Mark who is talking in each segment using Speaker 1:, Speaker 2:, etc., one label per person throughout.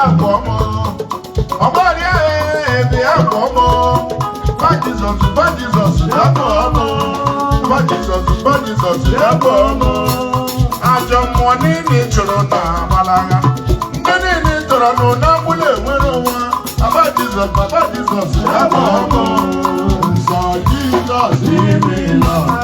Speaker 1: Akwamo. Obaria ebi Akwamo. Jesus, Akwamo. Jesus, Akwamo. Ajo money ni choro na malaga. Ndeni ni choro no na mule wero wa. Jesus, Akwamo. So Jesus, give me love.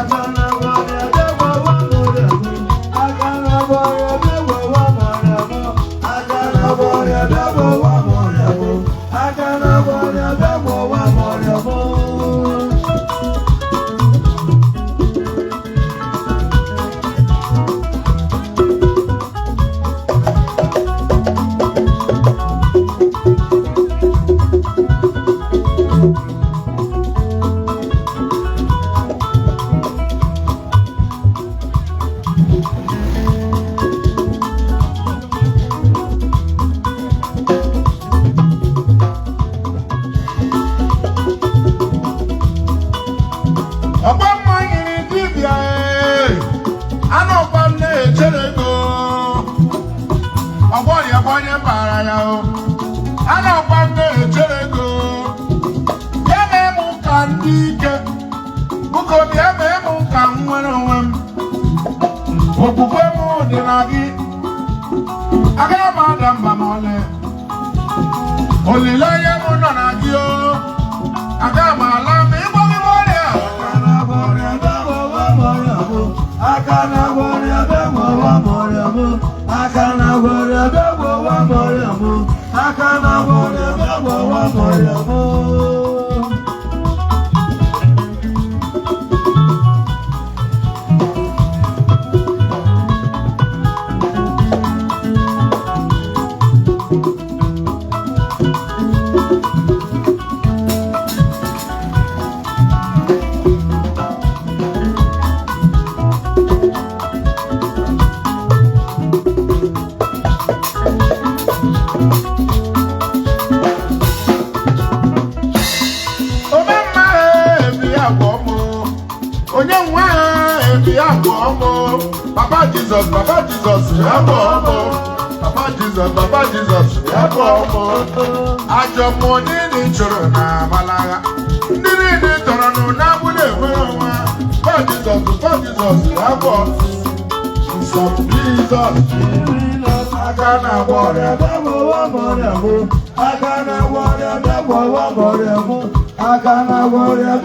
Speaker 1: Papa Jesus, Ajo money ni choro na malaga. Ndiri ni toro no na bule wewa. Papa Jesus, some Jesus, Akana warrior, devil, Akana warrior, devil, Akana warrior,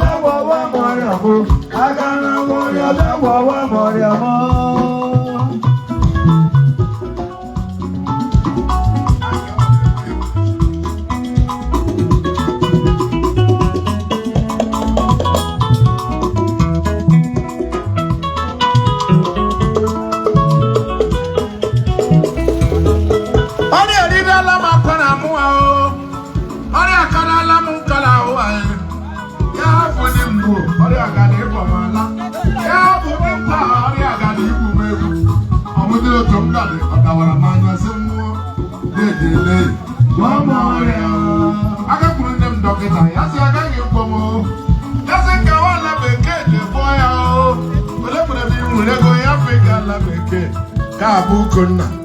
Speaker 1: Kabukuna.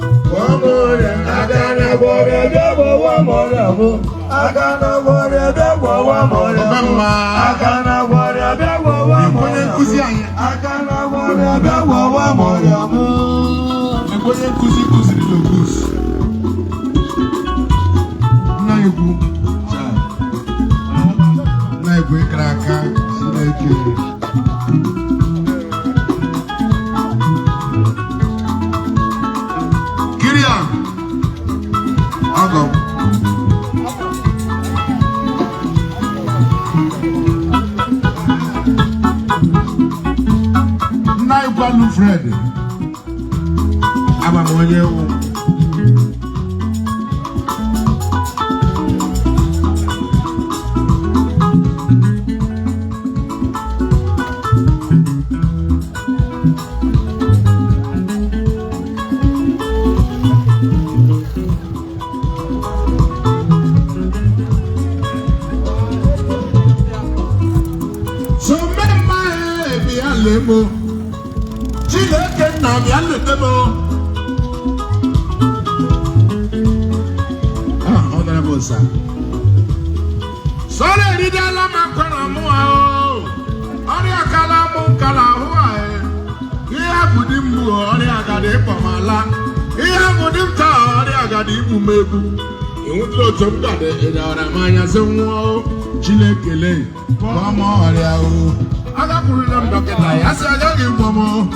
Speaker 1: Fred, I'm a so my be a lemo. Olisa. Sorry, did I love my Kanamoa? Oria Kalamu Kalahua. Here, put him, Oria Gadepamala. Here, put him, Oria Gadipumebu. You won't go to the Ramaya Zemo, Chile Kele, Pomoria. I got to remember that I said, I give Pomo.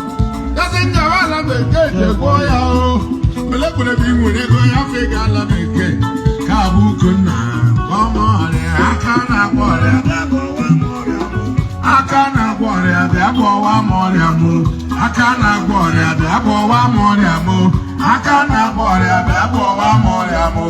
Speaker 1: Doesn't go out of the gate, boy. Melekule bi nwere go ya fega la beke kabu kuna omore akana gbore akana gbore abia wa more amu akana gbore abia wa more amu akana gbore abia wa more amu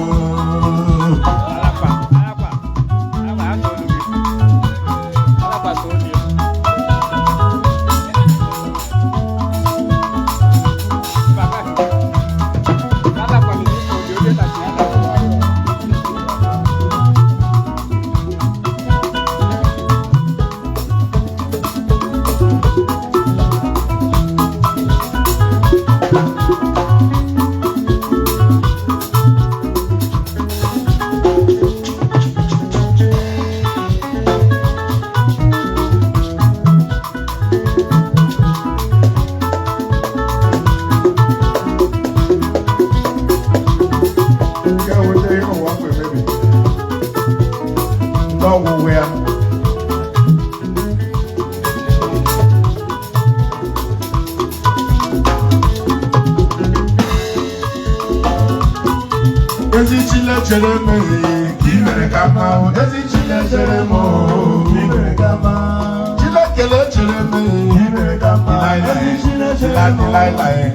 Speaker 1: Jereme, Kimere Kama, Ezi Chile Jeremo, Kimere Kama, Chile Kele Jereme, Kimere Kama, Ezi Chile Jeremo,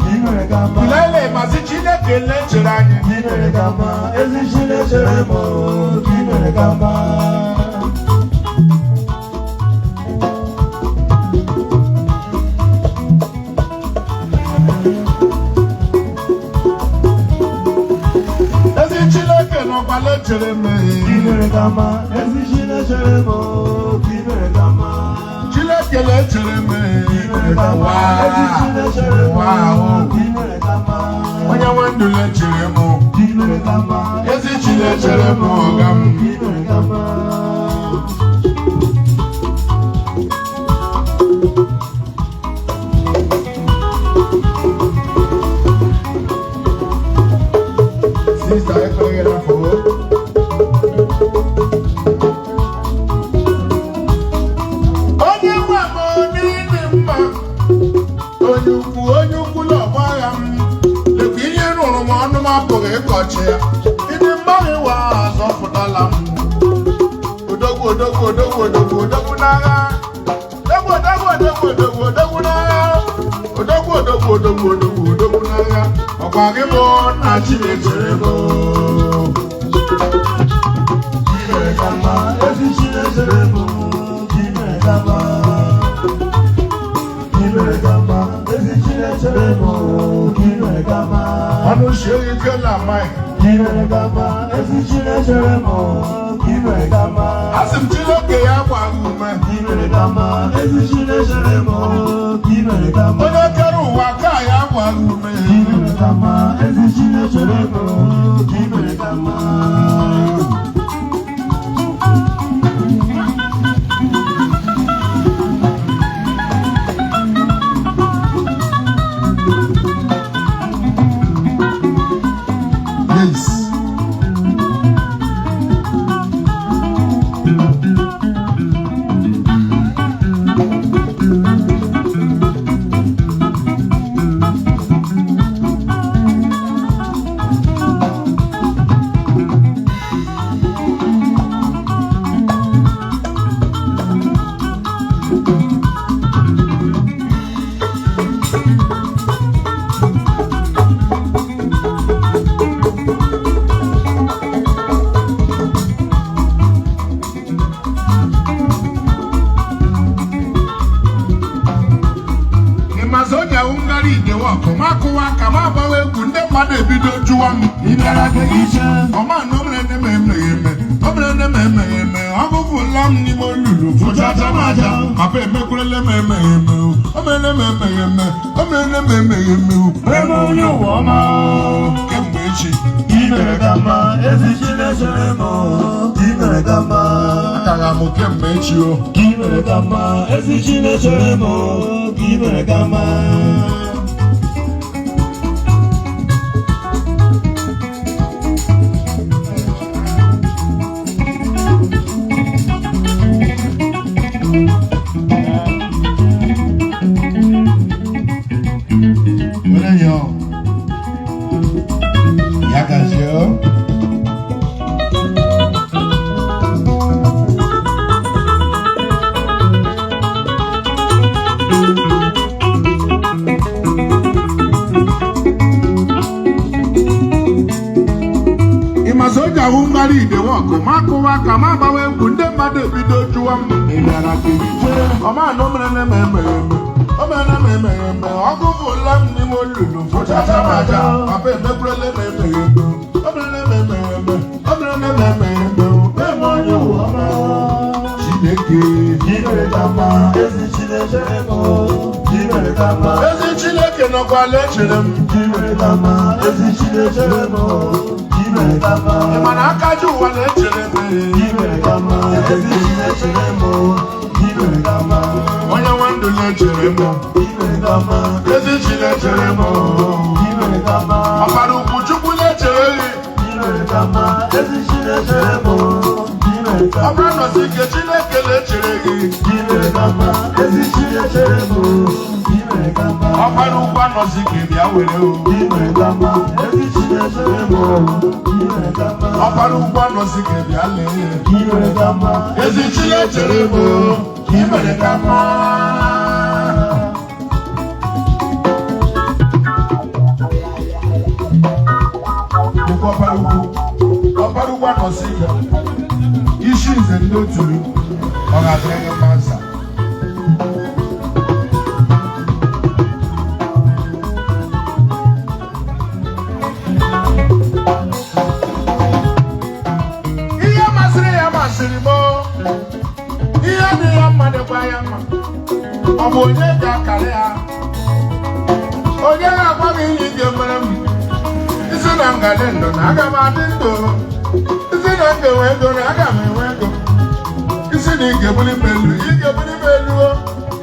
Speaker 1: Kimere Kama, Ilele Masi Chile Kele Jerani, Kimere Kama, Ezi Chile Jeremo, Kimere Kama. Jereme, Kimere Kama, Ezi Chile Jeremo, Kimere Kama, Chile Kele Jereme, Kimere Kama, Ezi Chile Jeremo, Kimere Kama, Onya Wandule Jeremo, Kimere Kama, Ezi Chile Jeremo, Kimere Kama. Sister, I can get a photo. Ini mbari wa zofudala Odogwu naga Odogwu naga Ọkwagi mo na Chinechere mo Kimere Kama, Ezi Chinechere mo Kimere Kama Kimere Kama, Ezi Chinechere mo Kimere Kama Anu shiri kela mai Kimere Kama, Ezi Chinechere mo Kimere Kama Asim Chiloke ya kwa ngume Kimere Kama, Ezi Chinechere mo Kimere Kama Onya keru waka ya kwa ngume Kimere Kama, Ezi Chinechere mo Kimere Kama Ichi
Speaker 2: Imeregama, Ezichinechere, Imeregama.
Speaker 1: Akaga m kemgbe echi o.
Speaker 2: Imeregama, Ezichinechere, Imeregama.
Speaker 1: Soja Hungary de wako makuwa kama bawe kunde made bido juwa mbara kije oma no mrene meme omena meme ogu fulam ni mo lulu fotata maja abe mebrele meme omena meme be mo yo ama Chineke
Speaker 2: Imeregama, Ezichinechere, Imeregama.
Speaker 1: Chineke no kwale chelem
Speaker 2: Imeregama, Ezichinechere, Imeregama.
Speaker 1: Mana akaju wale chelem
Speaker 2: Imeregama, Ezichinechere, Imeregama.
Speaker 1: Onya wandu le chelem
Speaker 2: Imeregama,
Speaker 1: Ezichinechere
Speaker 2: Imeregama.
Speaker 1: Afaru kuchuku le chelem
Speaker 2: Imeregama, Ezichinechere, Imeregama.
Speaker 1: Abra no sike Chineke le chelem
Speaker 2: Imeregama, Ezichinechere, Imeregama.
Speaker 1: Afaru kwa no sike bia were o
Speaker 2: Imeregama, Ezichinechere, Imeregama.
Speaker 1: Afaru kwa no sike bia le
Speaker 2: Imeregama,
Speaker 1: Ezichinechere Imeregama. Ọparugwa nọ sí ya isi nze ndị otu ọ ga-adịrị mma nsa ihe masịrị ya masịrị m ihe dị ya mma dịkwa ya mma ọ bụ onye ga-akarị ya onye ga-agwa m ihe ị ga-emere m isi na ngadị ndụ na aga m adị ndụ isi na ngewe ego na aga m enwe ego isi na ị ga-ebuli m elu ị ga-ebuli m elu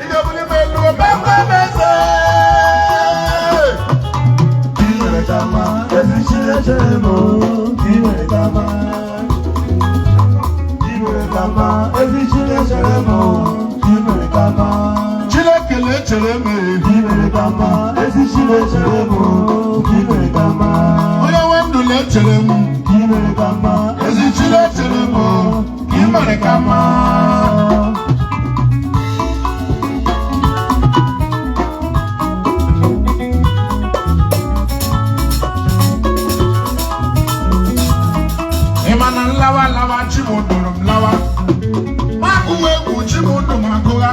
Speaker 1: ị ga-ebuli m elu mekwa m eze
Speaker 2: Imeregama, Ezichinechere, Imeregama. Imeregama, Ezichinechere, Imeregama.
Speaker 1: Chineke na-echere m
Speaker 2: Imeregama, Ezichinechere, Imeregama.
Speaker 1: onye nwe ndụ na-echere m
Speaker 2: Imeregama,
Speaker 1: Ezichinechere Imeregama. Ịmana nlawa chimodoro m lawa makụwa egwu chimodo makụwa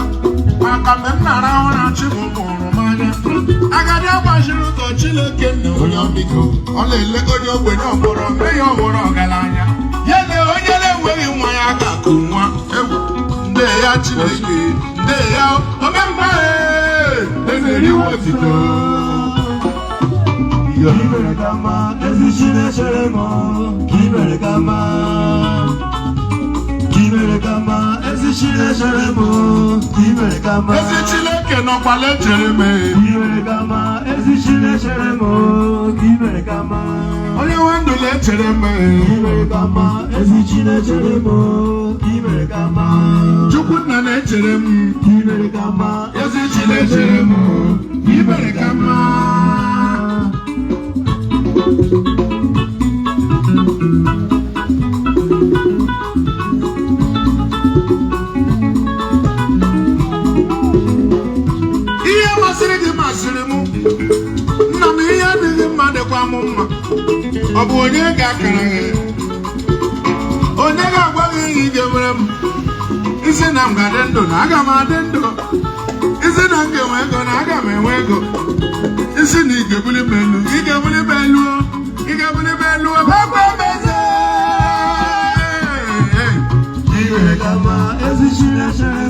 Speaker 1: maka mgbe m na-arahụ na chimụmụrụ m anya agadi agbachiri ụzọ Chineke na onye ọbiko ọ na-ele onye ogbenye ọgbọrọ mee ya ọgbọrọ ọgaranya ya na onye na-enweghị nwa ya ga-akụ nwa egwu nde ya Chineke nde ya omemba ezeriwe otito
Speaker 2: Imeregama, Ezichinechere, Imeregama. Imeregama, Ezichinechere, Imeregama.
Speaker 1: ezi Chineke nọkwala echere m
Speaker 2: Imeregama, Ezichinechere, Imeregama.
Speaker 1: onye nwe ndụ na-echere m
Speaker 2: Imeregama, Ezichinechere, Imeregama.
Speaker 1: Chukwunna na-echere m
Speaker 2: Imeregama,
Speaker 1: ezi Chineke m Imeregama. Ihe masịrị gị masịrị m nna m ihe adịghị mma dịkwa m mma ọ bụ onye ga-akara gị onye ga-agwa gị ihe ị ga-emere m isi na m ga-adị ndụ na aga m adị ndụ isi na m ga-enwe ego na aga m enwe ego isi na ị ga-ebuli m elu ị ga-ebuli m elu ị ga-ebuli m elu gbagba m eze
Speaker 2: Imeregama, Ezichinechere,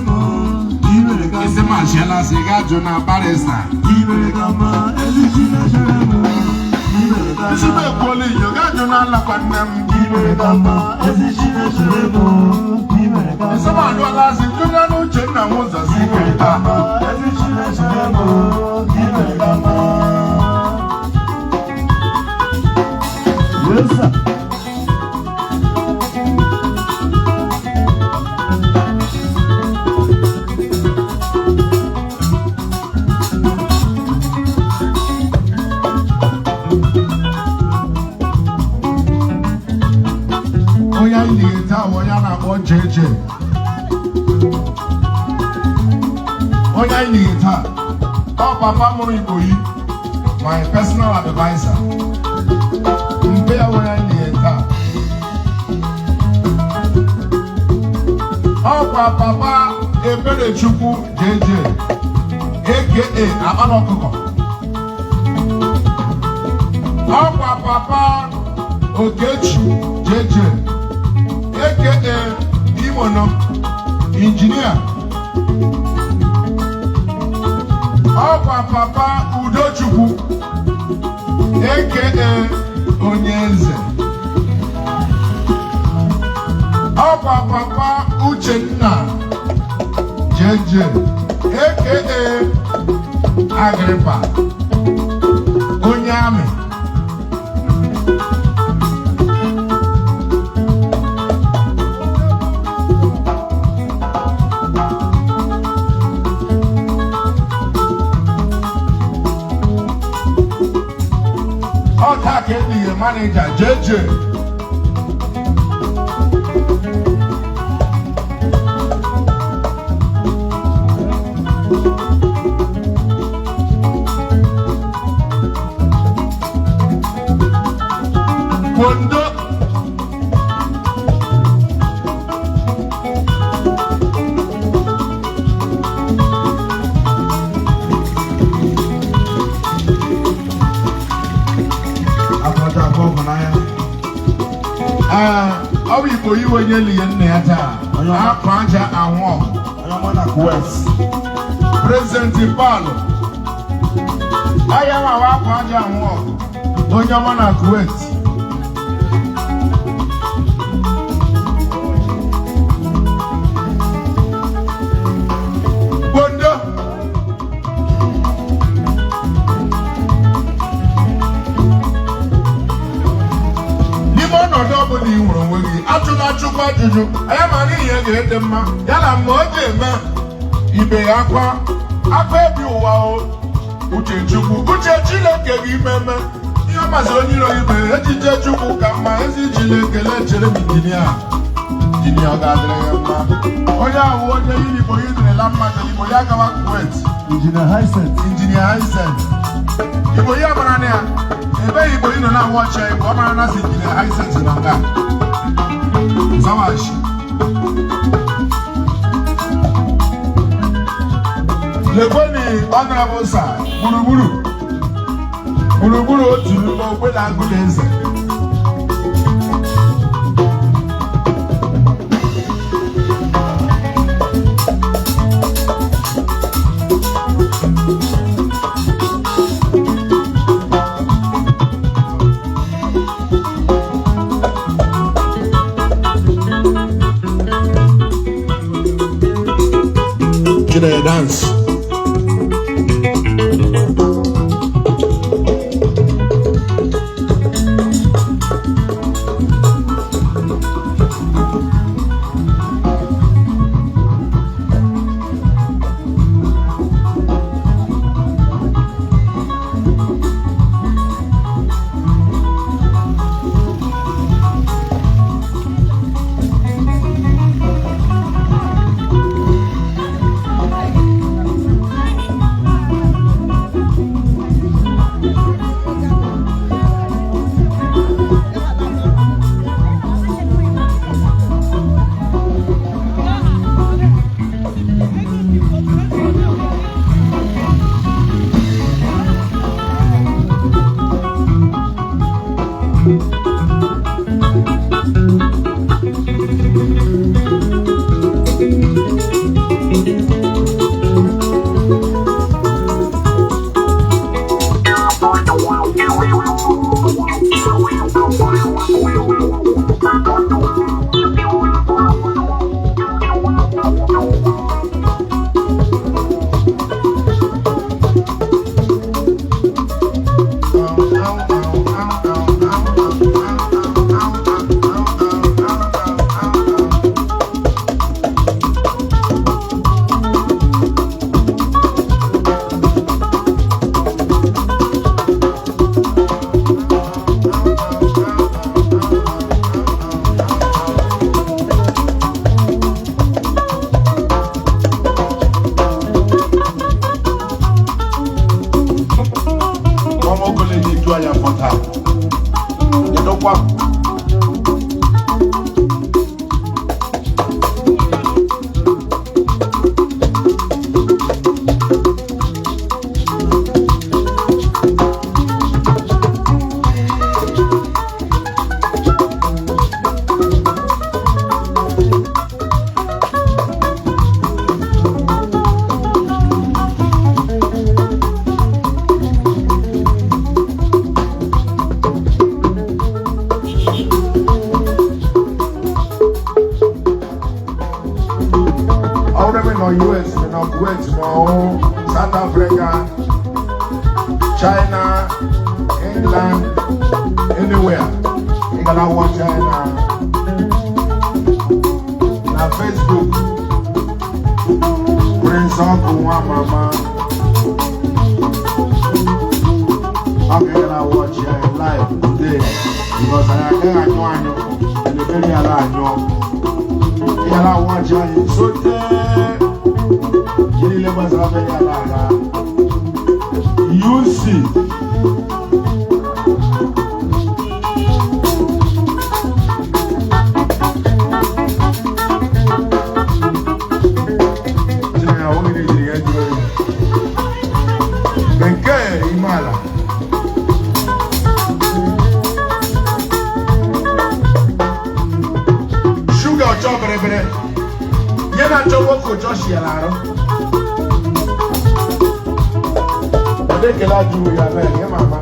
Speaker 2: Imeregama.
Speaker 1: isi mashiela si ga jụ na barista
Speaker 2: Imeregama, Ezichinechere, Imeregama.
Speaker 1: isi m ekwuola inyo ga-ajụ na alakwa nne m
Speaker 2: imere ka mma ezi Chineke m imere ka mma
Speaker 1: isi m alụọla azị tụnya n'uche nna m ụzọ si
Speaker 2: imere ka mma ezi Chineke m imere ka mma. Yes, sir.
Speaker 1: onye anyị na-ete ahụ onye a na-akpọ jeje onye anyị na-ete ọ papa mụrụ Igboyi my personal advisor mbe ya onye anyị na-ete ọkwa papa Eberechukwu jeje aka akpala ọkụkọ ọkwa papa Okechi jeje aka Imono injinia ọkwa papa Udochukwu aka onye eze ọkwa papa Uchenna jeje aka Agripa onye amị ọta ka edighe manija jeje Kondo ọ bụ Igboyi onye liye nna ya taa akwa aja ahụ prezidenti Palu ahịa nwa akwa aja ahụ onye ọma na Kuwait Kondo ọnọdụ ọbụla ị nwere onwe gị achụla achụkwa ajụjụ anya ma n'ihi ya ga-ede mma ya na mgbe o ji eme ibe ya akwa ebi ụwa uche Chukwu uche Chineke gị meme ihe mazi onye iro ibe ejije Chukwu ka mma ezi ijile ekele chere m injinia ọ ga-adịrị ya mma onye ahụ onye Igboyi direla mmadụ Igboyi agawa Kuwait
Speaker 2: injinia
Speaker 1: Haisen Igboyi amara na ya ebe Igboyi nọ na wọchị ka ọ mara na si injinia Haisen na nga Zawashi lekweni honorable sir gburugburu otu ogbe na agụla eze dance n'ụkwa US, Kuwait, South Africa, China, England, anywhere. You can watch China na Facebook. Prince Oku Nwamama. Okay, you can watch live today because I can't join you. And the very alive, you can watch it. So you see, sugar chop better. You not chop for Josh Yalaro. They can do your man, yeah, mama.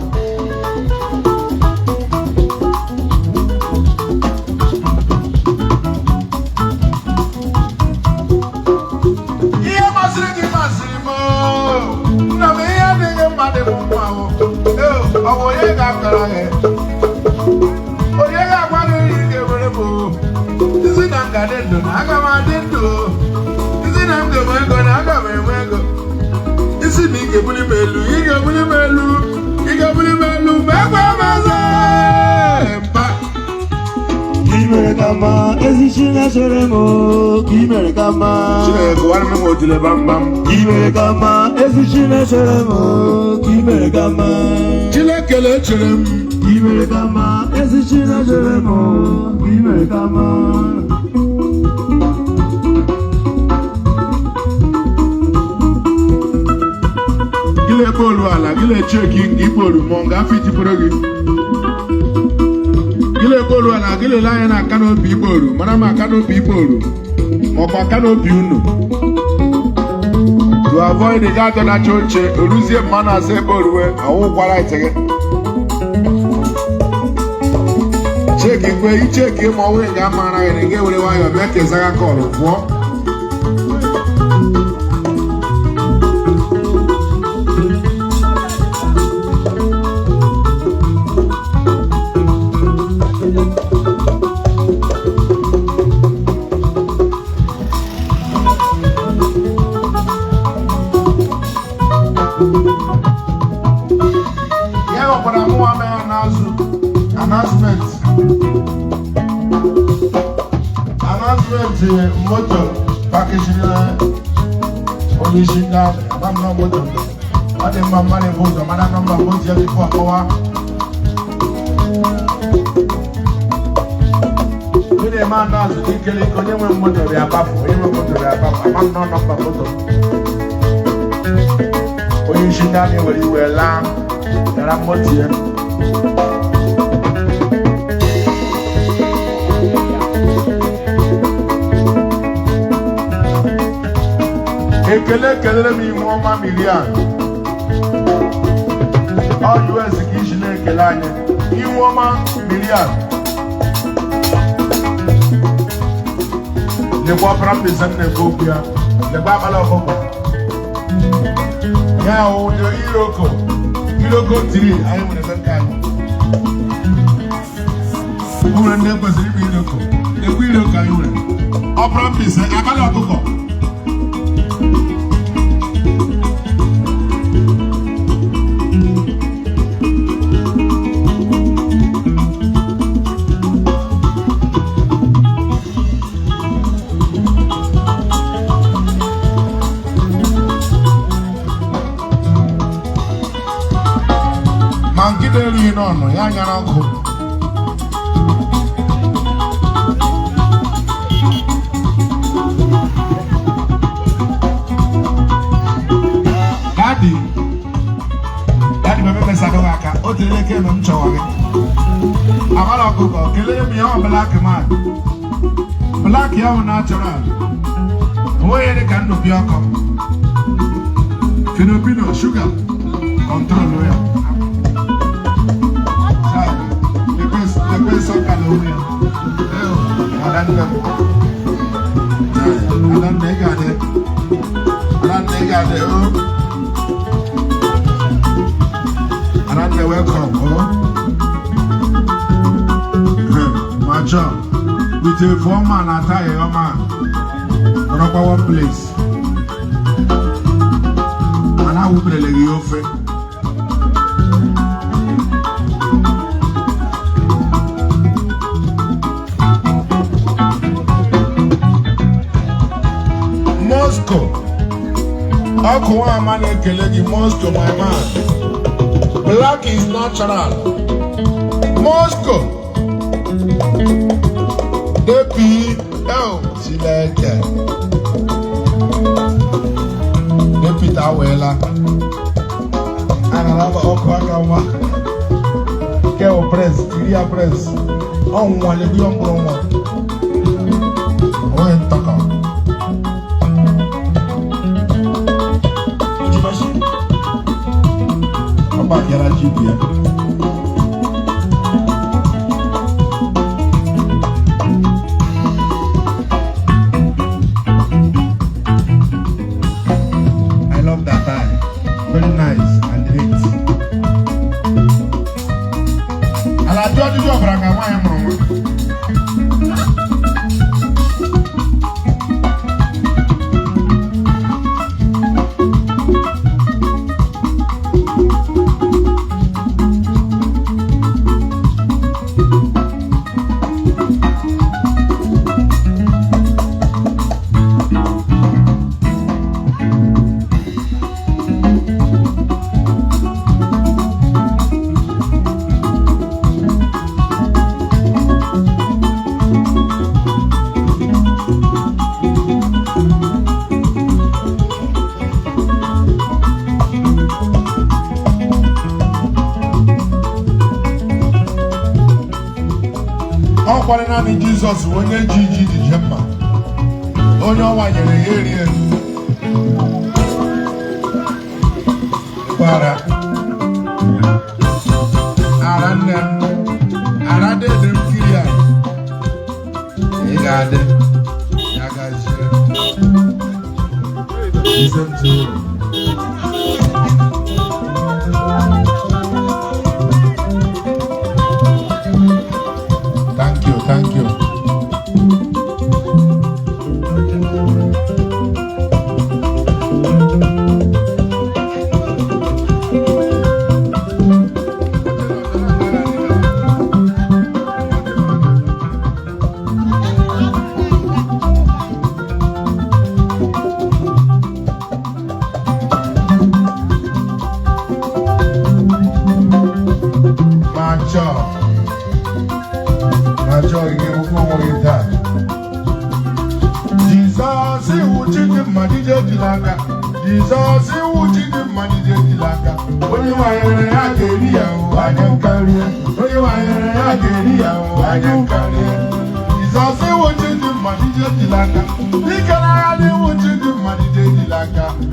Speaker 1: Yeah, Masimo. No, me, I think I'm mad at him. Oh, yeah, got the oh, yeah, I want to get rid of this is not got it. I got my dinner. This is not the way going. I got my way go. Isi mi ke buli melu, ike buli melu, mekwa maze.
Speaker 2: Kimere kama, ezi shina sheremo. Kimere kama,
Speaker 1: chile kuwari mimo jile bam bam.
Speaker 2: Kimere kama, ezi shina sheremo. Kimere kama,
Speaker 1: Chile kele chilem.
Speaker 2: Kimere kama, ezi shina sheremo. Kimere kama.
Speaker 1: Gile bolu ala, gile cheki ibolu monga fiti porogi. Gile bolu ala, gile laye na kanopi ibolu, manama kanopi ibolu, mokwa kanopi unu. To avoid the gato na choche, oluzie mana se bolu awu kwala itege. Cheki kwe, I cheki mwawe nga mana nge ule wayo meke zaga kolo fwo. Announcement motor package only shit now. I'm not motor. I think my money goes on. My number goes here before hour. We the man now to kill it. Because you motor we are back. You motor we are back. I'm not number motor. Only shit now where you were lamb. There are motor here. Ekele mi mwoma million. All US kishile ekele anye. Mi mwoma million. Le kwa prambe zanne kopia. Le kwa bala koko. Ya o yo iroko. Iroko tiri ayi mwene zankani. Mwene ndekwa ziribi iroko. Ekwe iroko ayi mwene. O prambe zanne akala koko. Mankideli no, ya nyana ko. again on Chawari. Amalako, killing me on black man. Black young natural. Where they can be a cup. Filipino sugar. Control where. The best of Caloria. I don't make it. And I'm welcome, my job with a 4-man attire, your man, proper one place. And I will be the offer. Moscow. Oku Nwamama Moscow, my man. Black is natural. Moscow. Chileke. Tawela. And another Oku Nwamama. Keo press, Tiria press. On one, you don't promo. When talk out. Back here at GP. I love that tie. Very nice and neat. And I told you about my Jesus, when you Gigi the Gemma, on your one area. Para Arade the Kia. Egade Yagazia. Listen to Thank you. Jesus, you did the money, when you are in a area, I don't carry it. When you are in a area, I don't carry it. Jesus, you did the money, he can add you watching the money,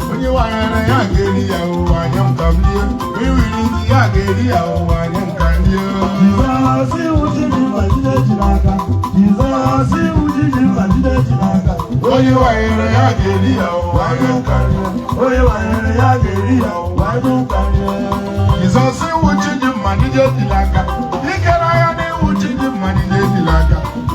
Speaker 1: when you are in a area, I don't come here. We will in the area, I don't come here. Jesus, you did the money, Jesus, you did the money. Oh, you are in a area, I don't carry it. Oh, you are in a area, I don't carry it. Jesus, you watching the money, he can add you watching the money,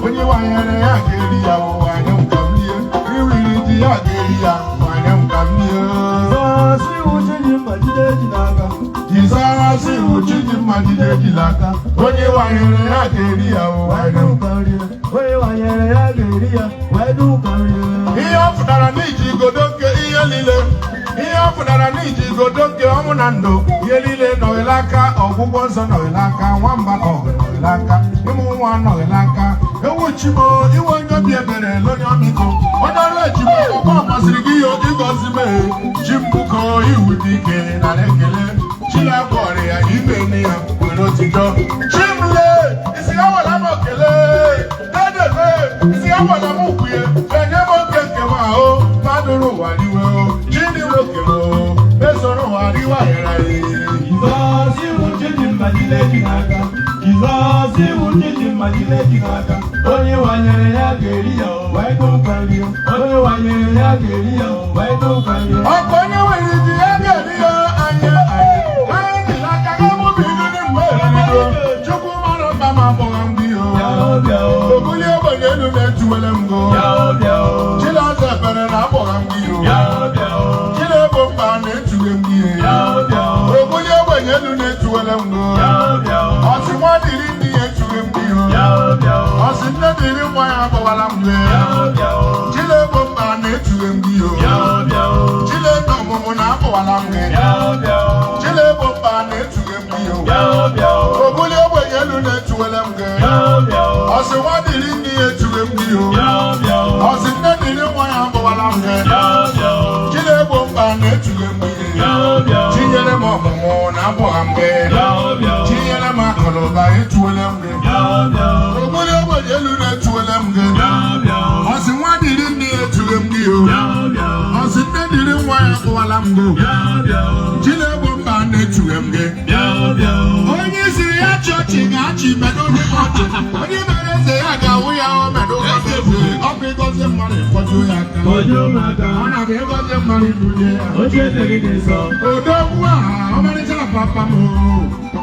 Speaker 1: when you are in a area, I don't come here. We will in the area, I don't come here. Jesus, you watching the money, Jesus, you watching the money, when you are in a area, I don't carry it. Oh, you are in a area, I don't carry it. He offered a need go don't get Yelile. He offered a need go don't get Omunando. Yelile no Elaka or Bubonson no Elaka, one back of Elaka, one no Elaka. Ewuchibo, you won't be a better Loniamico. What I let you go, Papa Srigio, you got Jimbuko, you would be getting a regular. Chila Korea, you may near, we don't ọjọ́ chimle isi awala m okele dedele isi awala m kwuye enye m oke nke m ahụ madụrụ ụwa riwe o chidi nwoke m mesoro ụwa riwa yara
Speaker 2: Jizọs iwu chidi mmajile ji n'aka Jizọs iwu chidi mmajile ji n'aka onye wanyere ya ga-eri ya ụwa ego nkwari onye wanyere ya ga-eri ya ụwa ego nkwari
Speaker 1: ọkụ onye nwere ji ya ga-eri ya anya anyị dị n'aka ga mụbi ndị mgbe erigo chukwu mara mba ma bụgha mgbe ihe oguli ogbenye elu na-etuwele mgo chilaza ebere na abụgha mgbe ihe chilebo mba na-etuwe mgbe ihe oguli ogbenye elu na-etuwele mgo ọsị nwa dịrị ndị ya etuwe mgbe ihe ọsị nne dịrị nwa ya abụghara mgbe chilebo mba na-etuwe mgbe ihe chilebo ọmụmụ na abụghara mgbe chilebo mba na-etuwe mgbe ihe oguli ogbenye elu na-etuwele mgbe ọsị nwa dịrị ndị ya etuwe mgbe ihe ọsị nne dịrị nwa ya abụghara mgbe chilebo mba na-etuwe mgbe ihe chinyere m ọmụmụ na abụgha mgbe chinyere m akụnụba etuwele mgbe oguli ogbenye elu na-etuwele mgbe ọsị nwa dịrị nne ya etuwe mgbe ihe ọsị nne dịrị nwa ya abụghara mgbe chilebo mba na-etuwe mgbe onye isi ya chọọchị ga-achị medo ndị ọchị onye mere eze ya ga-awụ ya o medo ọ bụ ịgọzi mmadụ ịkpọju ya aka ọ na-abụ ịgọzi mmadụ ibunye ya odogwu aha ọmarịcha papa m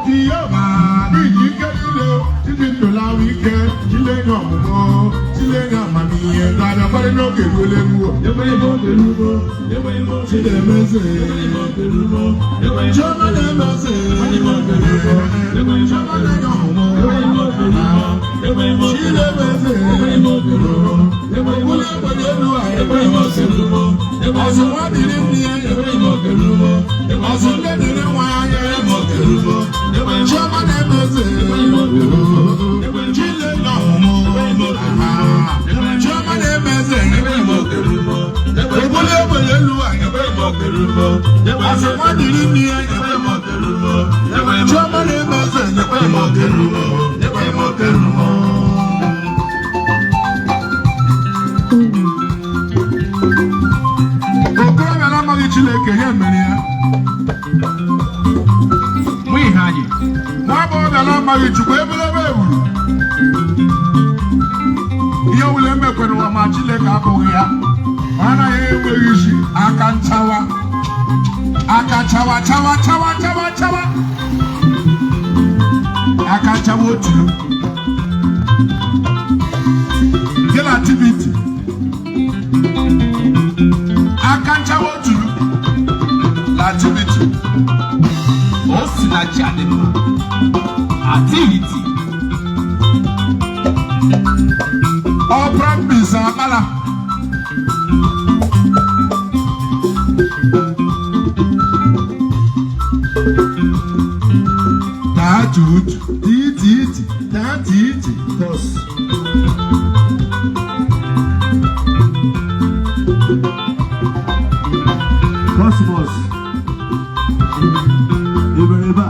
Speaker 1: Jehova n'iji ike niile titi ndụlawa ike chilenye ọmụmụ chilenye amamihe ga-abịakwara n'oge ruole gbuo Chinemeze Chioma na-emeze Chioma na-enye ọmụmụ Chinemeze ụlọ egbenye elu a ọsị nwa dịrị nne ya ọsị nne dịrị nwa ya Chioma na-emeze Chilenye ọmụmụ Chioma na-emeze oguli egbenye elu a ọsị nwa dịrị nne ya Chioma na-emeze okorobịa na-amaghị Chineke ya mere ya nwa ihe anyị nwa agbọghọbịa na-amaghị Chukwu ebelebe ewuru ihe owule mekwere ụwa ma Chineke abụghị ya ọ anaghị enweghị isi aka nchawa aka chawa aka chawa otu nke na activity aka nchawa otu activity
Speaker 2: o si na chi adịmma activity
Speaker 1: ọ practice akpala titi tos cosmos Ibereba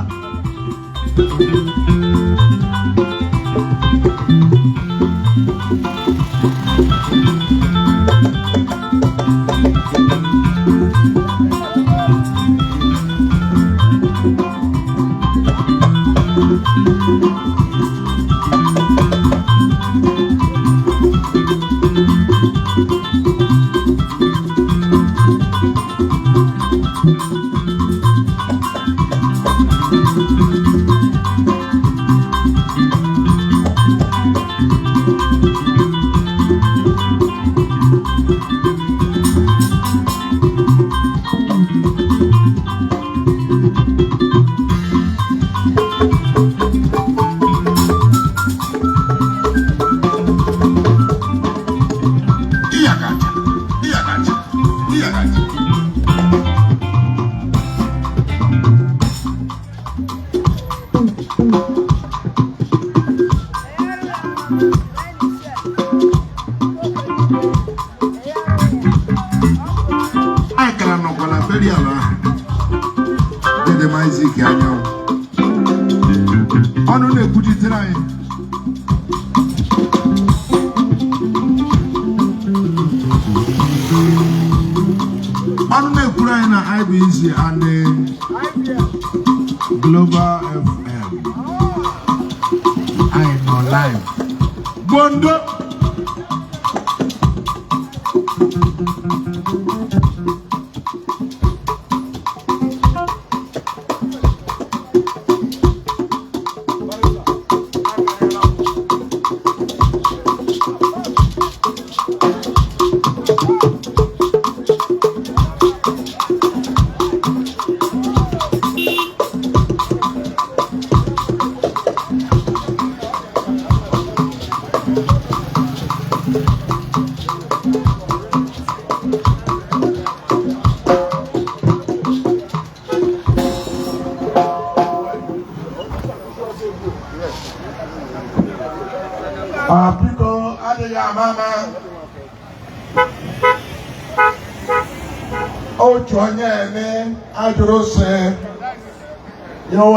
Speaker 1: ọnụ IBC and the Global FM. I know live. Bondo. People, Mama. Oh, Johnny, I just say, you know,